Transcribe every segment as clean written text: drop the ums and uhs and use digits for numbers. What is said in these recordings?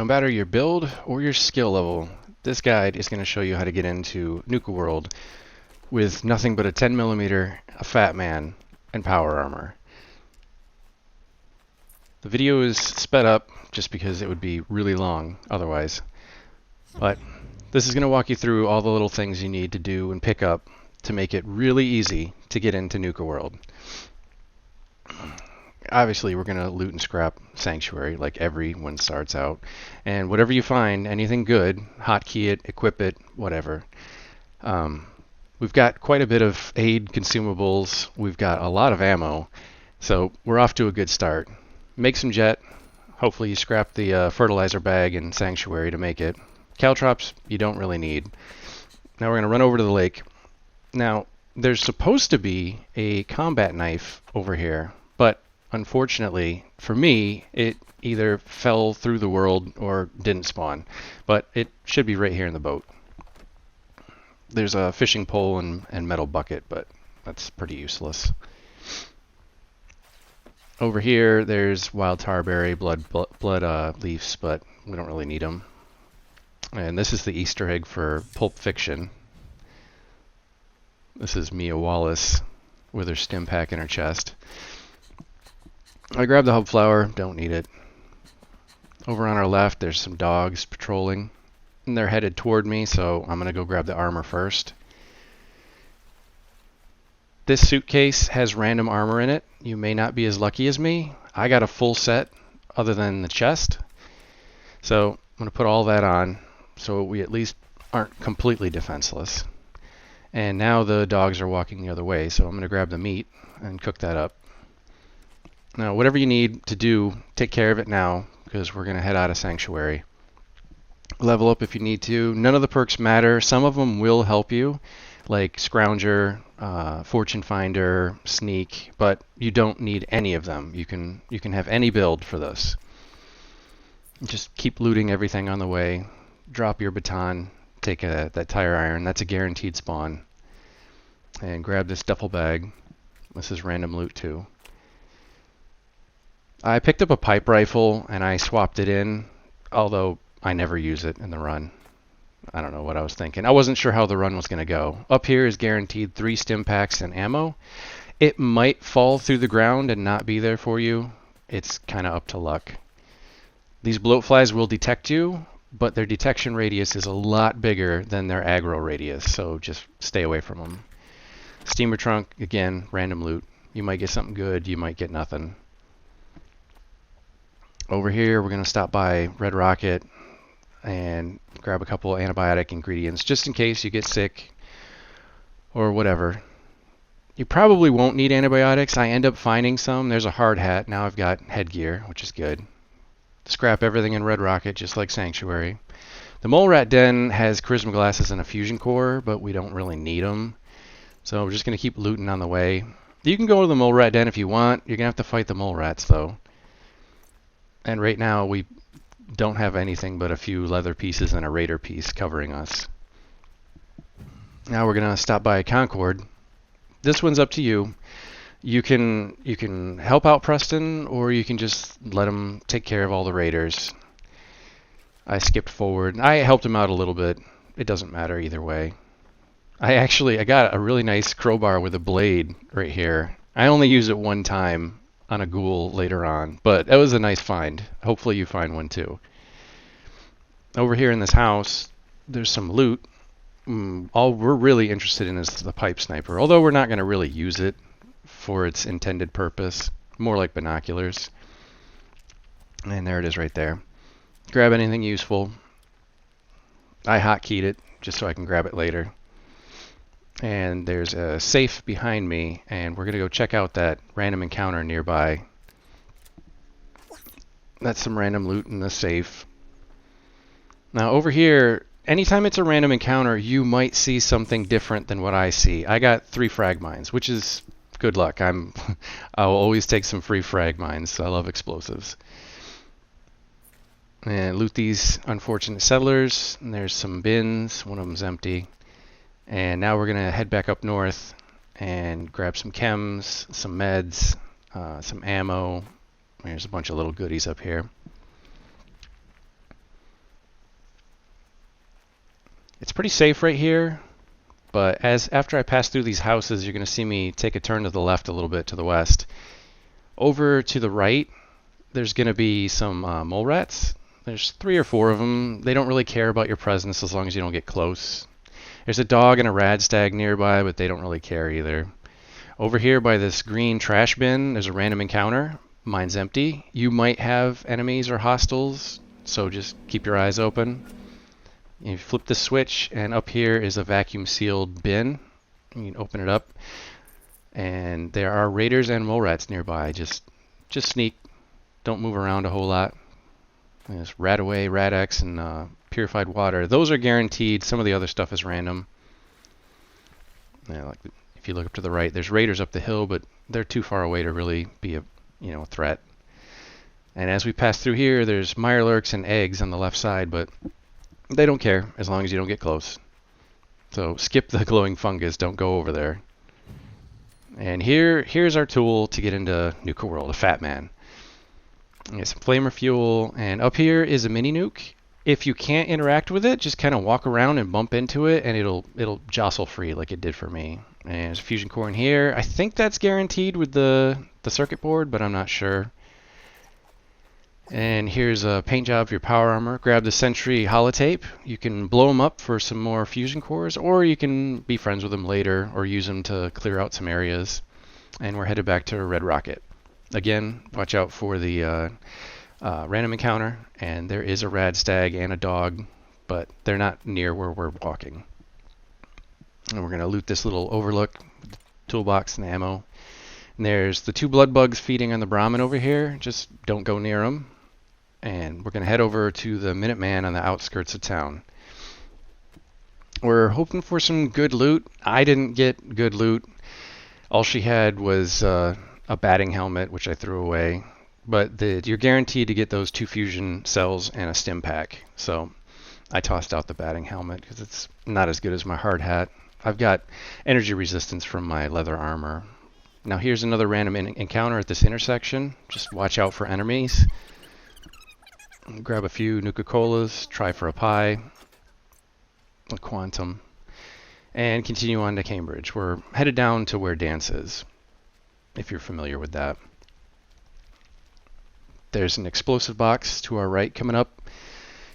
No matter your build or your skill level, this guide is going to show you how to get into Nuka-World with nothing but a 10mm, a fat man, and power armor. The video is sped up just because it would be really long otherwise, but this is going to walk you through all the little things you need to do and pick up to make it really easy to get into Nuka-World. Obviously, we're going to loot and scrap Sanctuary like everyone starts out. And whatever you find, anything good, hotkey it, equip it, whatever. We've got quite a bit of aid consumables. We've got a lot of ammo. So we're off to a good start. Make some jet. Hopefully you scrap the fertilizer bag and Sanctuary to make it. Caltrops, you don't really need. Now we're going to run over to the lake. Now, there's supposed to be a combat knife over here, but unfortunately, for me, it either fell through the world or didn't spawn. But it should be right here in the boat. There's a fishing pole and metal bucket, but that's pretty useless. Over here, there's wild tarberry, blood leaves, but we don't really need them. And this is the Easter egg for Pulp Fiction. This is Mia Wallace with her stim pack in her chest. I grabbed the hub flower, don't need it. Over on our left, there's some dogs patrolling. And they're headed toward me, so I'm going to go grab the armor first. This suitcase has random armor in it. You may not be as lucky as me. I got a full set other than the chest. So I'm going to put all that on so we at least aren't completely defenseless. And now the dogs are walking the other way, so I'm going to grab the meat and cook that up. Now, whatever you need to do, take care of it now, because we're going to head out of Sanctuary. Level up if you need to. None of the perks matter. Some of them will help you, like Scrounger, Fortune Finder, Sneak, but you don't need any of them. You can have any build for this. Just keep looting everything on the way. Drop your baton. Take that tire iron. That's a guaranteed spawn. And grab this duffel bag. This is random loot too. I picked up a pipe rifle and I swapped it in, although I never use it in the run. I don't know what I was thinking. I wasn't sure how the run was going to go. Up here is guaranteed 3 stim packs and ammo. It might fall through the ground and not be there for you. It's kind of up to luck. These bloatflies will detect you, but their detection radius is a lot bigger than their aggro radius, so just stay away from them. Steamer trunk, again, random loot. You might get something good, you might get nothing. Over here, we're going to stop by Red Rocket and grab a couple of antibiotic ingredients just in case you get sick or whatever. You probably won't need antibiotics. I end up finding some. There's a hard hat. Now I've got headgear, which is good. Scrap everything in Red Rocket, just like Sanctuary. The Mole Rat Den has charisma glasses and a fusion core, but we don't really need them. So we're just going to keep looting on the way. You can go to the Mole Rat Den if you want. You're going to have to fight the mole rats, though. And right now, we don't have anything but a few leather pieces and a raider piece covering us. Now we're going to stop by Concord. This one's up to you. You can help out Preston, or you can just let him take care of all the raiders. I skipped forward. I helped him out a little bit. It doesn't matter either way. I got a really nice crowbar with a blade right here. I only use it one time on a ghoul later on, but that was a nice find. Hopefully you find one too. Over here in this house, there's some loot. All we're really interested in is the pipe sniper, although we're not going to really use it for its intended purpose, more like binoculars. And there it is right there. Grab anything useful. I hotkeyed it just so I can grab it later. And there's a safe behind me, and we're going to go check out that random encounter nearby. That's some random loot in the safe. Now over here, anytime it's a random encounter, you might see something different than what I see. I got 3 frag mines, which is good luck. I'll always take some free frag mines. I love explosives. And loot these unfortunate settlers. And there's some bins. One of them's empty. And now we're going to head back up north and grab some chems, some meds, some ammo. There's a bunch of little goodies up here. It's pretty safe right here, but after I pass through these houses, you're going to see me take a turn to the left a little bit to the west. Over to the right, there's going to be some mole rats. There's 3 or 4 of them. They don't really care about your presence as long as you don't get close. There's a dog and a rad stag nearby, but they don't really care either. Over here by this green trash bin, there's a random encounter. Mine's empty. You might have enemies or hostiles, so just keep your eyes open. You flip the switch, and up here is a vacuum sealed bin. You can open it up, and there are raiders and mole rats nearby. Just sneak. Don't move around a whole lot. There's Rat Away, Rat X, and Purified Water. Those are guaranteed. Some of the other stuff is random. Yeah, like if you look up to the right, there's raiders up the hill, but they're too far away to really be a threat. And as we pass through here, there's Mirelurks and eggs on the left side, but they don't care as long as you don't get close. So skip the glowing fungus. Don't go over there. And here's our tool to get into Nuka-World, a Fat Man. Get some flamer fuel, and up here is a mini nuke. If you can't interact with it, just kind of walk around and bump into it, and it'll jostle free like it did for me. And there's a fusion core in here. I think that's guaranteed with the circuit board, but I'm not sure. And here's a paint job for your power armor. Grab the Sentry holotape. You can blow them up for some more fusion cores, or you can be friends with them later, or use them to clear out some areas. And we're headed back to Red Rocket. Again, watch out for the random encounter, and there is a rad stag and a dog, but they're not near where we're walking. And we're going to loot this little overlook, toolbox and ammo. And there's the 2 blood bugs feeding on the Brahmin over here. Just don't go near them. And we're going to head over to the Minuteman on the outskirts of town. We're hoping for some good loot. I didn't get good loot. All she had was a batting helmet, which I threw away. But you're guaranteed to get those 2 fusion cells and a stim pack. So I tossed out the batting helmet because it's not as good as my hard hat. I've got energy resistance from my leather armor. Now here's another random encounter at this intersection. Just watch out for enemies. Grab a few Nuka-Colas, try for a pie, a quantum, and continue on to Cambridge. We're headed down to where Dance is, if you're familiar with that. There's an explosive box to our right coming up.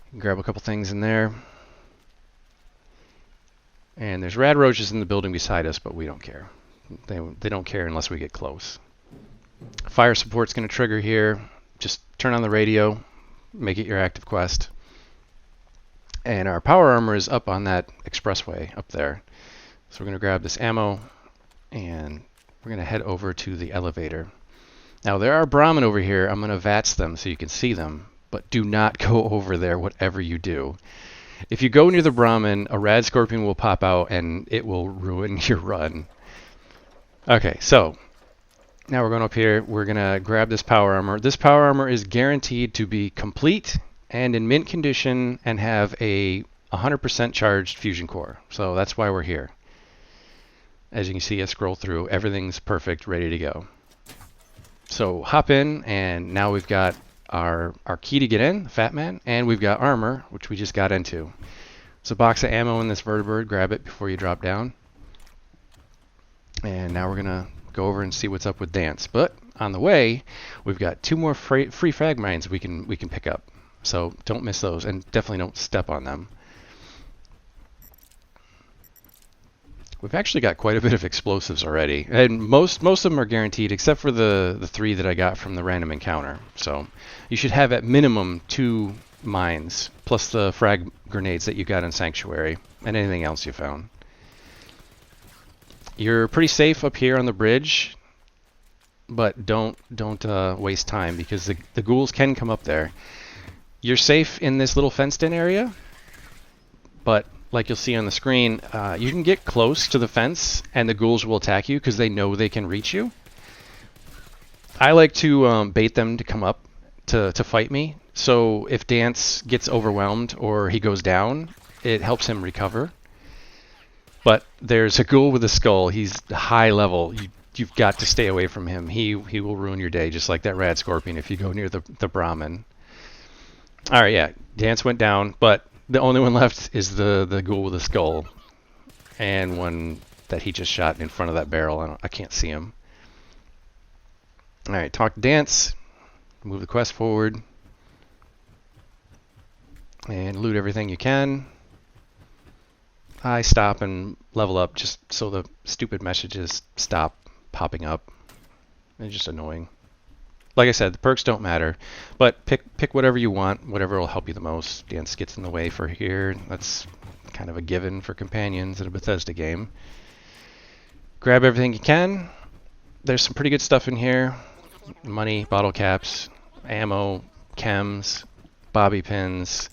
You can grab a couple things in there. And there's rad roaches in the building beside us, but we don't care. They don't care unless we get close. Fire support's going to trigger here. Just turn on the radio, make it your active quest. And our power armor is up on that expressway up there. So we're going to grab this ammo, and we're going to head over to the elevator. Now there are Brahmin over here. I'm going to VATS them so you can see them, but do not go over there whatever you do. If you go near the Brahmin, a rad scorpion will pop out and it will ruin your run. Okay, so now we're going up here. We're going to grab this power armor. This power armor is guaranteed to be complete and in mint condition and have a 100% charged fusion core. So that's why we're here. As you can see, I scroll through. Everything's perfect, ready to go. So hop in, and now we've got our key to get in, the Fat Man, and we've got armor, which we just got into. There's a box of ammo in this vertibird. Grab it before you drop down. And now we're going to go over and see what's up with Dance. But on the way, we've got 2 more free frag mines we can pick up. So don't miss those, and definitely don't step on them. We've actually got quite a bit of explosives already, and most of them are guaranteed, except for the 3 that I got from the random encounter. So you should have at minimum 2 mines, plus the frag grenades that you got in Sanctuary, and anything else you found. You're pretty safe up here on the bridge, but don't waste time, because the ghouls can come up there. You're safe in this little fenced-in area, but like you'll see on the screen, you can get close to the fence and the ghouls will attack you because they know they can reach you. I like to bait them to come up to fight me. So if Dance gets overwhelmed or he goes down, it helps him recover. But there's a ghoul with a skull. He's high level. You've got to stay away from him. He will ruin your day, just like that rad scorpion if you go near the Brahmin. All right, yeah, Dance went down, but The only one left is the ghoul with the skull, and one that he just shot in front of that barrel. I can't see him. All right, talk to Dance. Move the quest forward, and loot everything you can. I stop and level up just so the stupid messages stop popping up. It's just annoying. Like I said, the perks don't matter, but pick whatever you want, whatever will help you the most. Dance gets in the way for here. That's kind of a given for companions in a Bethesda game. Grab everything you can. There's some pretty good stuff in here. Money, bottle caps, ammo, chems, bobby pins.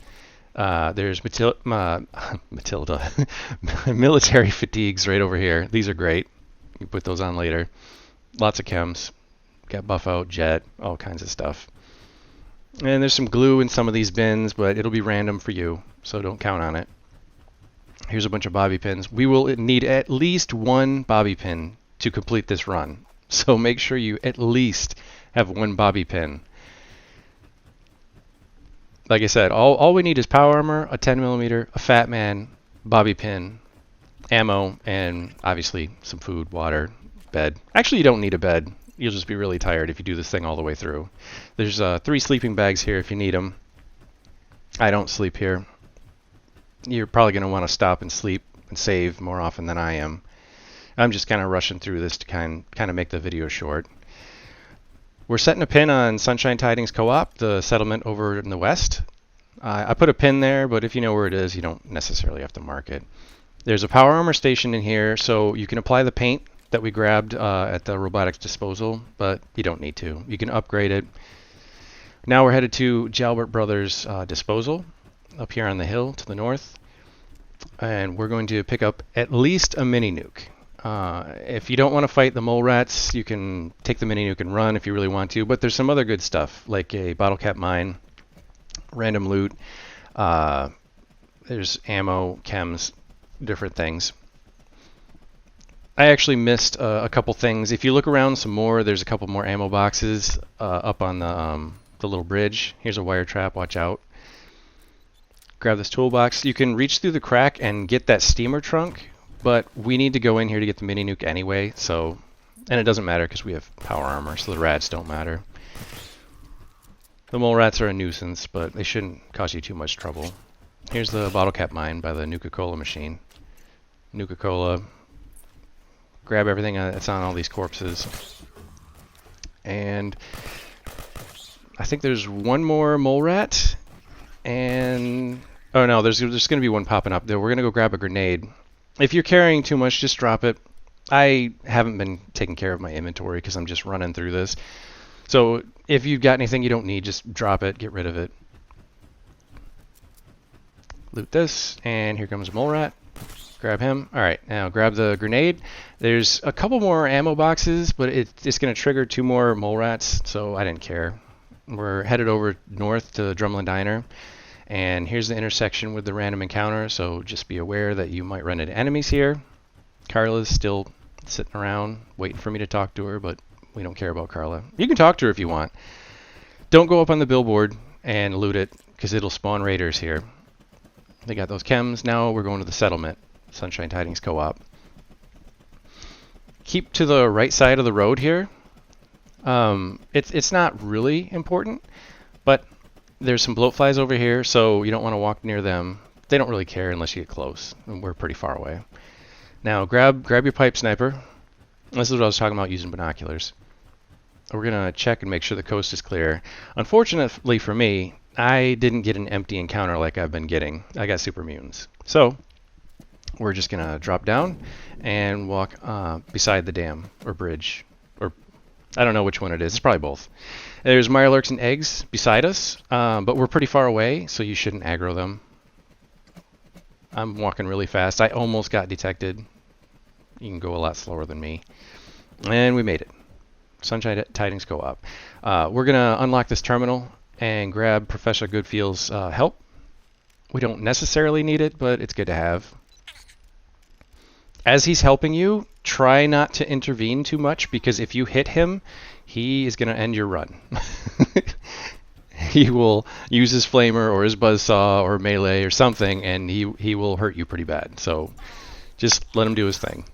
There's Matilda military fatigues right over here. These are great. You put those on later. Lots of chems. Got buff out, jet, all kinds of stuff. And there's some glue in some of these bins, but it'll be random for you, so don't count on it. Here's a bunch of bobby pins. We will need at least one bobby pin to complete this run, so make sure you at least have one bobby pin. Like I said, all we need is power armor, a 10mm, a fat man, bobby pin, ammo, and obviously some food, water, bed. Actually, you don't need a bed. You'll just be really tired if you do this thing all the way through. There's 3 sleeping bags here if you need them. I don't sleep here. You're probably going to want to stop and sleep and save more often than I am. I'm just kind of rushing through this to kind of make the video short. We're setting a pin on Sunshine Tidings Co-op, the settlement over in the west. I put a pin there, but if you know where it is, you don't necessarily have to mark it. There's a power armor station in here, so you can apply the paint that we grabbed at the robotics disposal, but you don't need to. You can upgrade it. Now we're headed to Jalbert Brothers disposal up here on the hill to the north, and we're going to pick up at least a mini nuke. If you don't want to fight the mole rats, you can take the mini nuke and run if you really want to, but there's some other good stuff like a bottle cap mine, random loot, there's ammo, chems, different things. I actually missed a couple things. If you look around some more, there's a couple more ammo boxes up on the little bridge. Here's a wire trap, watch out. Grab this toolbox. You can reach through the crack and get that steamer trunk, but we need to go in here to get the mini nuke anyway, so, and it doesn't matter because we have power armor, so the rats don't matter. The mole rats are a nuisance, but they shouldn't cause you too much trouble. Here's the bottle cap mine by the Nuka-Cola machine. Nuka-Cola. Grab everything that's on all these corpses. And I think there's one more mole rat. And oh no, there's going to be one popping up there. We're going to go grab a grenade. If you're carrying too much, just drop it. I haven't been taking care of my inventory because I'm just running through this. So if you've got anything you don't need, just drop it, get rid of it. Loot this, and here comes a mole rat. Grab him. Alright, now grab the grenade. There's a couple more ammo boxes, but it's going to trigger 2 more mole rats, so I didn't care. We're headed over north to Drumlin Diner, and here's the intersection with the random encounter, so just be aware that you might run into enemies here. Carla's still sitting around, waiting for me to talk to her, but we don't care about Carla. You can talk to her if you want. Don't go up on the billboard and loot it, because it'll spawn raiders here. They got those chems. Now we're going to the settlement. Sunshine Tidings Co-op. Keep to the right side of the road here. It's not really important, but there's some bloatflies over here, so you don't want to walk near them. They don't really care unless you get close, and we're pretty far away. Now grab your pipe sniper. This is what I was talking about using binoculars. We're gonna check and make sure the coast is clear. Unfortunately for me, I didn't get an empty encounter like I've been getting. I got super mutants. So we're just going to drop down and walk beside the dam or bridge. Or I don't know which one it is. It's probably both. There's mirelurks and eggs beside us, but we're pretty far away, so you shouldn't aggro them. I'm walking really fast. I almost got detected. You can go a lot slower than me. And we made it. Sunshine Tidings Co-op. We're going to unlock this terminal and grab Professor Goodfield's help. We don't necessarily need it, but it's good to have. As he's helping you, try not to intervene too much, because if you hit him, he is going to end your run. he will use his flamer or his buzzsaw or melee or something, and he will hurt you pretty bad. So just let him do his thing.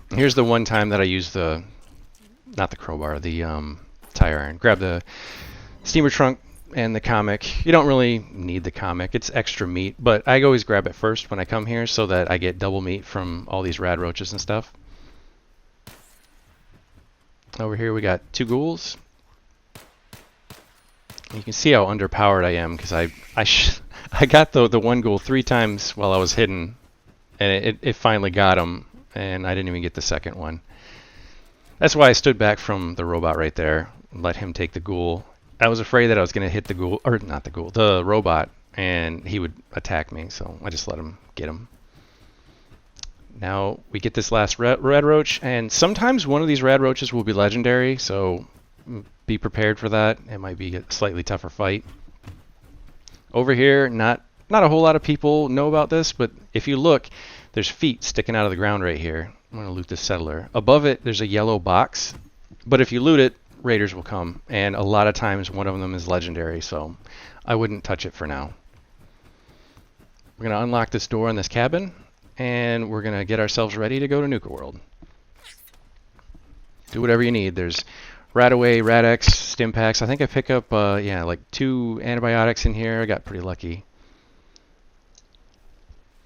Here's the one time that I used the, not the crowbar, the tire iron. Grab the steamer trunk and the comic. You don't really need the comic. It's extra meat, but I always grab it first when I come here so that I get double meat from all these rad roaches and stuff. Over here we got 2 ghouls. You can see how underpowered I am because I got the one ghoul 3 times while I was hidden, and it finally got him, and I didn't even get the second one. That's why I stood back from the robot right there and let him take the ghoul. I was afraid that I was going to hit the ghoul, or not the ghoul, the robot, and he would attack me, so I just let him get him. Now we get this last rad roach, and sometimes one of these rad roaches will be legendary, so be prepared for that. It might be a slightly tougher fight. Over here, not a whole lot of people know about this, but if you look, there's feet sticking out of the ground right here. I'm going to loot this settler. Above it, there's a yellow box, but if you loot it, raiders will come, and a lot of times one of them is legendary, so I wouldn't touch it for now. We're going to unlock this door in this cabin, and we're going to get ourselves ready to go to Nuka-World. Do whatever you need. There's Radaway, Radex, stim packs. I think I pick up like 2 antibiotics in here. I got pretty lucky.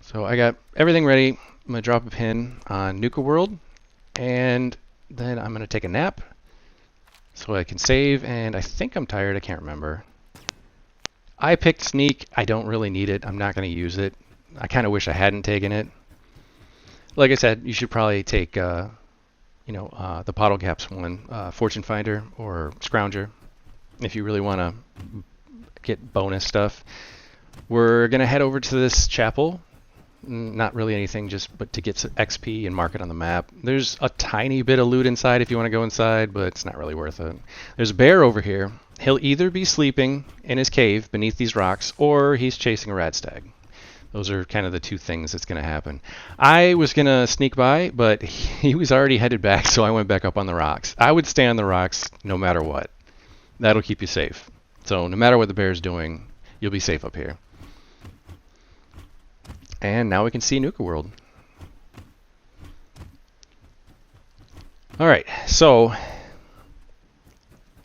So I got everything ready. I'm going to drop a pin on Nuka-World, and then I'm going to take a nap so I can save, and I think I'm tired. I can't remember. I picked Sneak. I don't really need it. I'm not going to use it. I kind of wish I hadn't taken it. Like I said, you should probably take the Bottle Caps one, Fortune Finder or Scrounger, if you really want to get bonus stuff. We're going to head over to this chapel. Not really anything, but to get some XP and mark it on the map. There's a tiny bit of loot inside if you want to go inside, but it's not really worth it. There's a bear over here. He'll either be sleeping in his cave beneath these rocks, or he's chasing a rad stag. Those are kind of the 2 things that's going to happen. I was going to sneak by, but he was already headed back, so I went back up on the rocks. I would stay on the rocks no matter what. That'll keep you safe. So no matter what the bear's doing, you'll be safe up here. And now we can see Nuka-World. Alright, so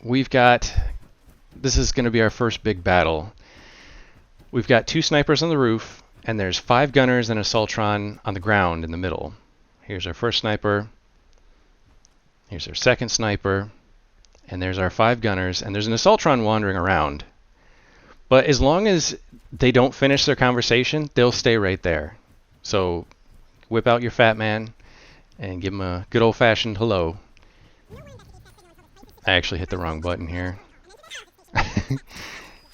we've got, this is going to be our first big battle. We've got 2 snipers on the roof, and there's 5 gunners and a Assaultron on the ground in the middle. Here's our first sniper. Here's our second sniper. And there's our 5 gunners, and there's an Assaultron wandering around. But as long as they don't finish their conversation, they'll stay right there. So whip out your fat man and give him a good old-fashioned hello. I actually hit the wrong button here.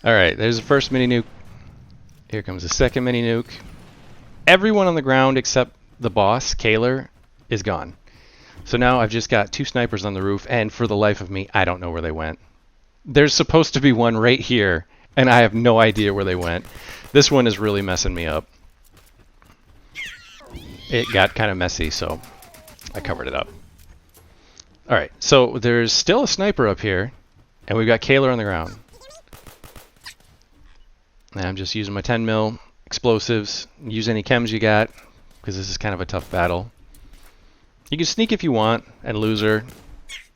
Alright, there's the first mini nuke. Here comes the second mini nuke. Everyone on the ground except the boss, Kaler, is gone. So now I've just got 2 snipers on the roof, and for the life of me, I don't know where they went. There's supposed to be one right here, and I have no idea where they went. This one is really messing me up. It got kind of messy, so I covered it up. Alright, so there's still a sniper up here, and we've got Kaler on the ground. And I'm just using my 10 mil explosives. Use any chems you got, because this is kind of a tough battle. You can sneak if you want, and loser.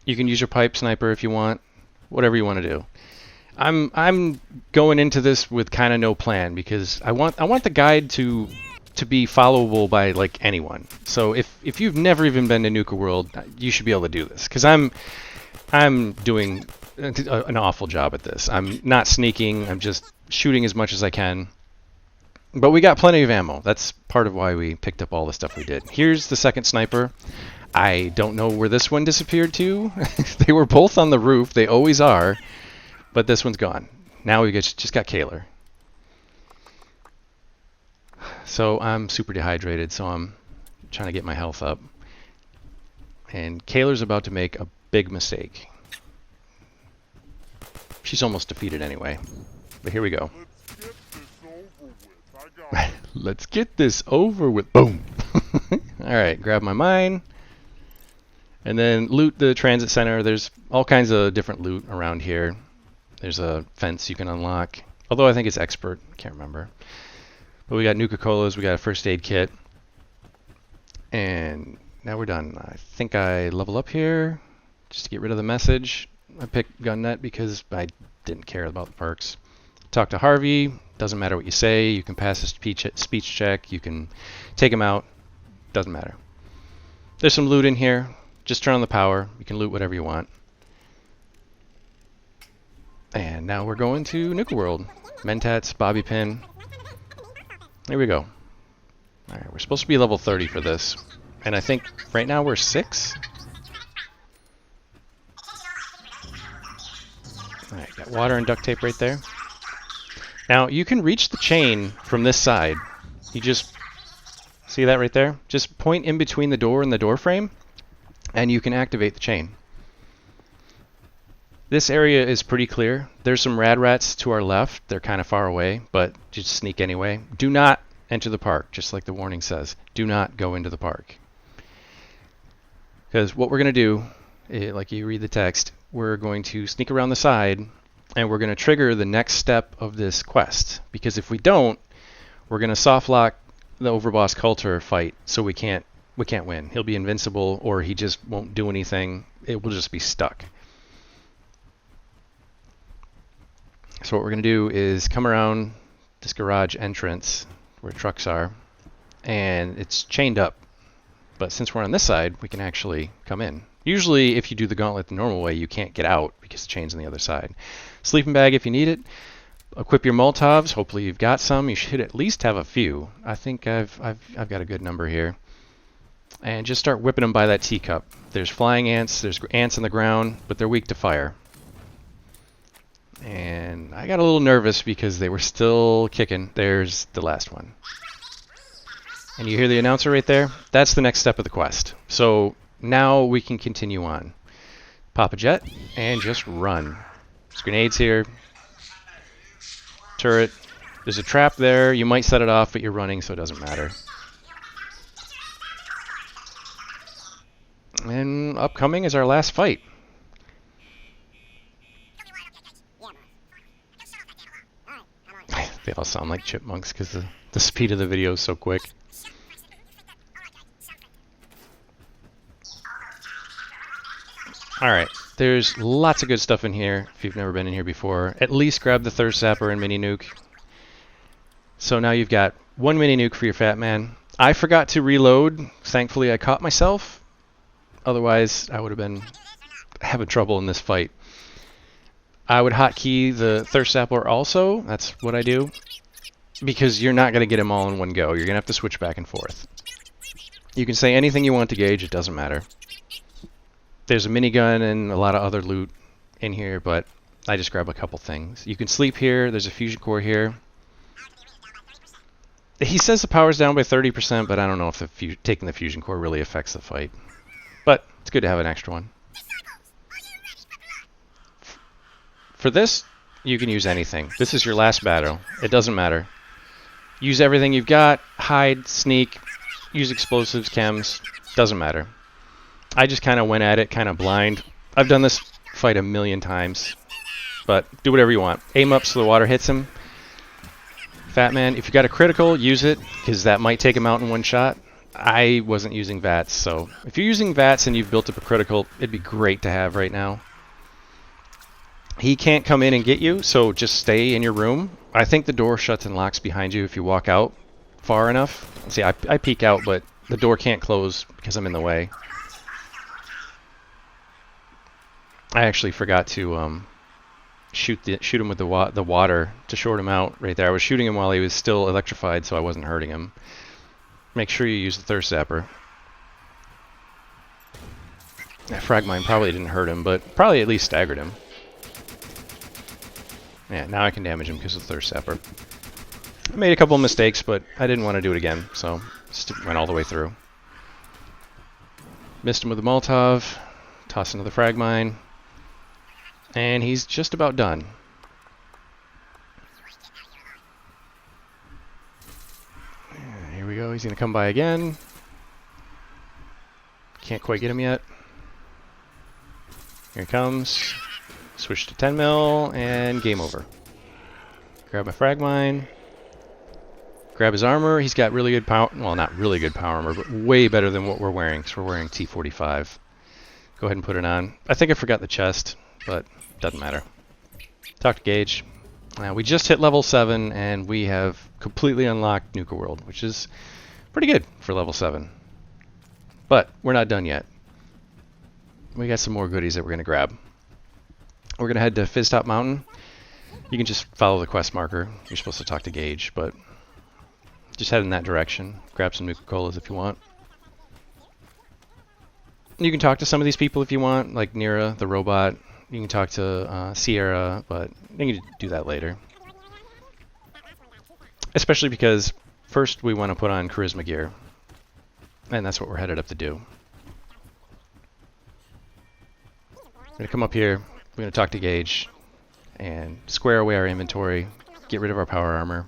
You can use your pipe sniper if you want. Whatever you want to do. I'm going into this with kind of no plan, because I want the guide to be followable by like anyone. So if you've never even been to Nuka-World, you should be able to do this, because I'm doing an awful job at this. I'm not sneaking. I'm just shooting as much as I can. But we got plenty of ammo. That's part of why we picked up all the stuff we did. Here's the second sniper. I don't know where this one disappeared to. They were both on the roof. They always are. But this one's gone. Now we just got Kaler. So I'm super dehydrated, so I'm trying to get my health up. And Kaler's about to make a big mistake. She's almost defeated anyway. But here we go. Let's get this over with. Boom! Alright, grab my mine. And then loot the transit center. There's all kinds of different loot around here. There's a fence you can unlock. Although I think it's expert. Can't remember. But we got Nuka-Colas. We got a first aid kit. And now we're done. I think I level up here just to get rid of the message. I picked Gauntlet because I didn't care about the perks. Talk to Harvey. Doesn't matter what you say. You can pass a speech check. You can take him out. Doesn't matter. There's some loot in here. Just turn on the power. You can loot whatever you want. And now we're going to Nuka-World. Mentats, bobby pin. There we go. Alright, we're supposed to be level 30 for this. And I think right now we're 6. Alright, got water and duct tape right there. Now, you can reach the chain from this side. You just... see that right there? Just point in between the door and the door frame, and you can activate the chain. This area is pretty clear. There's some rad rats to our left. They're kind of far away, but just sneak anyway. Do not enter the park, just like the warning says. Do not go into the park. Because what we're going to do, like you read the text, we're going to sneak around the side, and we're going to trigger the next step of this quest. Because if we don't, we're going to soft lock the Overboss Colter fight, so we can't win. He'll be invincible, or he just won't do anything. It will just be stuck. So what we're going to do is come around this garage entrance where trucks are, and it's chained up. But since we're on this side, we can actually come in. Usually, if you do the gauntlet the normal way, you can't get out because the chain's on the other side. Sleeping bag if you need it. Equip your Molotovs. Hopefully you've got some. You should at least have a few. I think I've got a good number here. And just start whipping them by that teacup. There's flying ants. There's ants on the ground, but they're weak to fire. And I got a little nervous because they were still kicking. There's the last one. And you hear the announcer right there? That's the next step of the quest. So now we can continue on. Pop a jet and just run. There's grenades here. Turret. There's a trap there. You might set it off, but you're running, so it doesn't matter. And upcoming is our last fight. They all sound like chipmunks because the speed of the video is so quick. Alright, there's lots of good stuff in here if you've never been in here before. At least grab the Thirst Zapper and Mini Nuke. So now you've got one Mini Nuke for your Fat Man. I forgot to reload. Thankfully I caught myself. Otherwise I would have been having trouble in this fight. I would hotkey the Thirst Zapper also. That's what I do. Because you're not going to get them all in one go. You're going to have to switch back and forth. You can say anything you want to Gauge. It doesn't matter. There's a minigun and a lot of other loot in here, but I just grab a couple things. You can sleep here. There's a fusion core here. He says the power's down by 30%, but I don't know if taking the fusion core really affects the fight. But it's good to have an extra one. For this, you can use anything. This is your last battle. It doesn't matter. Use everything you've got. Hide, sneak, use explosives, chems. Doesn't matter. I just kind of went at it, kind of blind. I've done this fight a million times. But do whatever you want. Aim up so the water hits him. Fat Man, if you got a critical, use it, because that might take him out in one shot. I wasn't using VATS, so if you're using VATS and you've built up a critical, it'd be great to have right now. He can't come in and get you, so just stay in your room. I think the door shuts and locks behind you if you walk out far enough. See, I peek out, but the door can't close because I'm in the way. I actually forgot to shoot him with the water to short him out right there. I was shooting him while he was still electrified, so I wasn't hurting him. Make sure you use the Thirst Zapper. That frag mine probably didn't hurt him, but probably at least staggered him. Yeah, now I can damage him because of the Thirst Zapper. I made a couple of mistakes, but I didn't want to do it again, so just went all the way through. Missed him with the Molotov, toss another frag mine, and he's just about done. Here we go, he's going to come by again. Can't quite get him yet. Here he comes. Switch to 10 mil, and game over. Grab my frag mine. Grab his armor. He's got really good power. Well, not really good power armor, but way better than what we're wearing, because we're wearing T45. Go ahead and put it on. I think I forgot the chest, but doesn't matter. Talk to Gage. We just hit level 7, and we have completely unlocked Nuka-World, which is pretty good for level 7. But we're not done yet. We got some more goodies that we're going to grab. We're going to head to Fizztop Mountain. You can just follow the quest marker. You're supposed to talk to Gage, but just head in that direction. Grab some Nuka-Colas if you want. You can talk to some of these people if you want, like Nira, the robot. You can talk to Sierra, but you can do that later. Especially because first we want to put on charisma gear. And that's what we're headed up to do. We're going to come up here. We're going to talk to Gage and square away our inventory. Get rid of our power armor.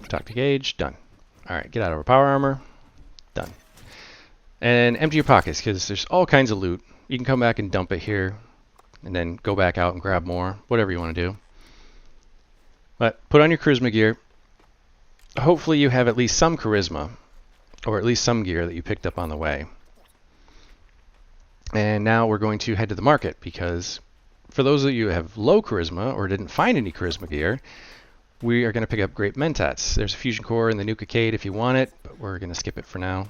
Talk to Gage. Done. Alright, get out of our power armor. Done. And empty your pockets, because there's all kinds of loot. You can come back and dump it here, and then go back out and grab more, whatever you want to do. But put on your charisma gear. Hopefully you have at least some charisma, or at least some gear that you picked up on the way. And now we're going to head to the market, because for those of you who have low charisma, or didn't find any charisma gear, we are going to pick up Great Mentats. There's a fusion core in the Nuka-Cade if you want it, but we're going to skip it for now.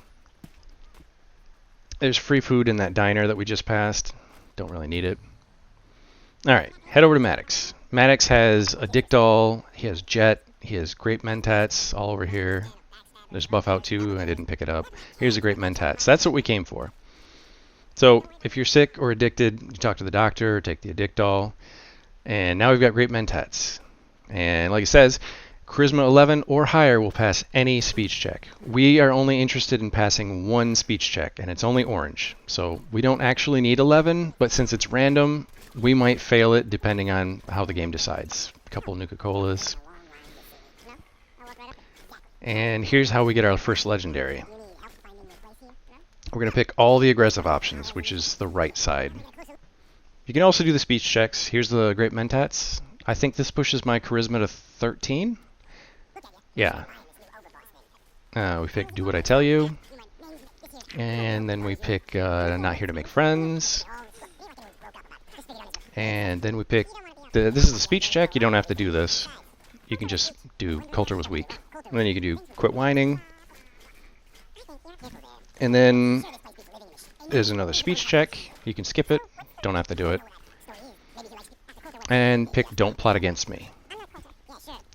There's free food in that diner that we just passed. Don't really need it. Alright, head over to Maddox. Maddox has a Dictol, he has Jet, he has Great Mentats all over here. There's Buff Out too, I didn't pick it up. Here's a Great Mentats. That's what we came for. So, if you're sick or addicted, you talk to the doctor, or take the Addictol. And now we've got Great Mentats. And like it says, Charisma 11 or higher will pass any speech check. We are only interested in passing one speech check, and it's only orange. So we don't actually need 11, but since it's random, we might fail it depending on how the game decides. A couple Nuka-Colas. And here's how we get our first legendary. We're going to pick all the aggressive options, which is the right side. You can also do the speech checks. Here's the Great Mentats. I think this pushes my charisma to 13. Yeah. We pick Do What I Tell You. And then we pick Not Here to Make Friends. And then we pick... This is the speech check. You don't have to do this. You can just do Colter was weak. And then you can do Quit Whining. And then there's another speech check. You can skip it. Don't have to do it. And pick Don't Plot Against Me.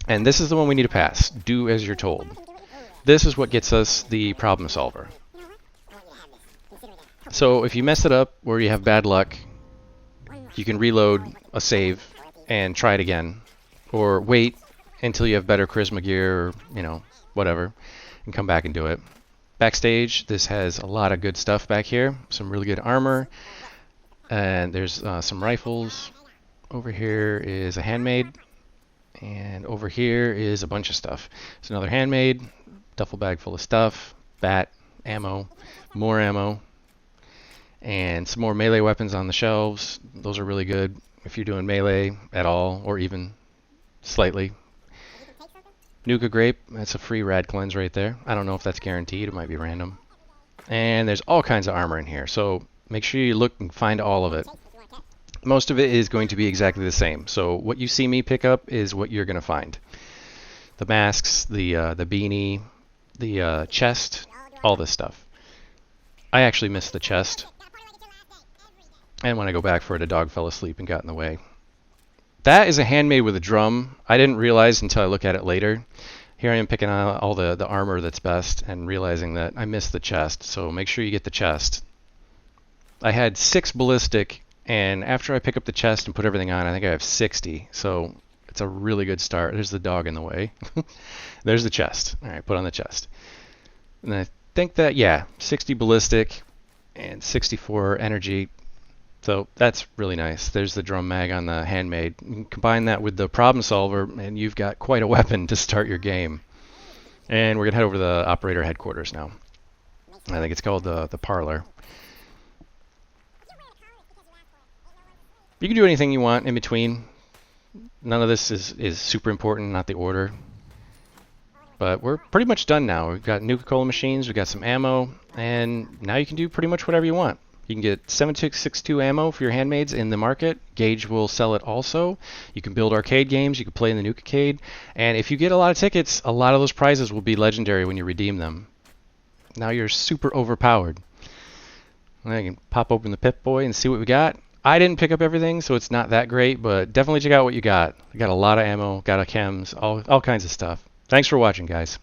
And this is the one we need to pass. Do as you're told. This is what gets us the problem solver. So if you mess it up or you have bad luck, you can reload a save and try it again. Or wait until you have better charisma gear or, whatever, and come back and do it. Backstage, this has a lot of good stuff back here. Some really good armor. And there's some rifles. Over here is a handmade. And over here is a bunch of stuff. It's another handmade, duffel bag full of stuff, bat, ammo, more ammo, and some more melee weapons on the shelves. Those are really good if you're doing melee at all, or even slightly. Nuka Grape, that's a free rad cleanse right there. I don't know if that's guaranteed, it might be random. And there's all kinds of armor in here, so make sure you look and find all of it. Most of it is going to be exactly the same. So what you see me pick up is what you're going to find. The masks, the beanie, the chest, all this stuff. I actually missed the chest. And when I go back for it, a dog fell asleep and got in the way. That is a handmade with a drum. I didn't realize until I look at it later. Here I am picking out all the armor that's best and realizing that I missed the chest. So make sure you get the chest. I had 6 ballistic. And after I pick up the chest and put everything on, I think I have 60. So it's a really good start. There's the dog in the way. There's the chest. All right, put on the chest. And I think that, 60 ballistic and 64 energy. So that's really nice. There's the drum mag on the handmade. You can combine that with the problem solver, and you've got quite a weapon to start your game. And we're going to head over to the operator headquarters now. I think it's called the parlor. You can do anything you want in between. None of this is super important, not the order. But we're pretty much done now. We've got Nuka-Cola machines, we've got some ammo, and now you can do pretty much whatever you want. You can get 7662 ammo for your handmaids in the market. Gage will sell it also. You can build arcade games, you can play in the Nuka-Cade, and if you get a lot of tickets, a lot of those prizes will be legendary when you redeem them. Now you're super overpowered. I can pop open the Pip-Boy and see what we got. I didn't pick up everything, so it's not that great, but definitely check out what you got. I got a lot of ammo, got a chems, all kinds of stuff. Thanks for watching, guys.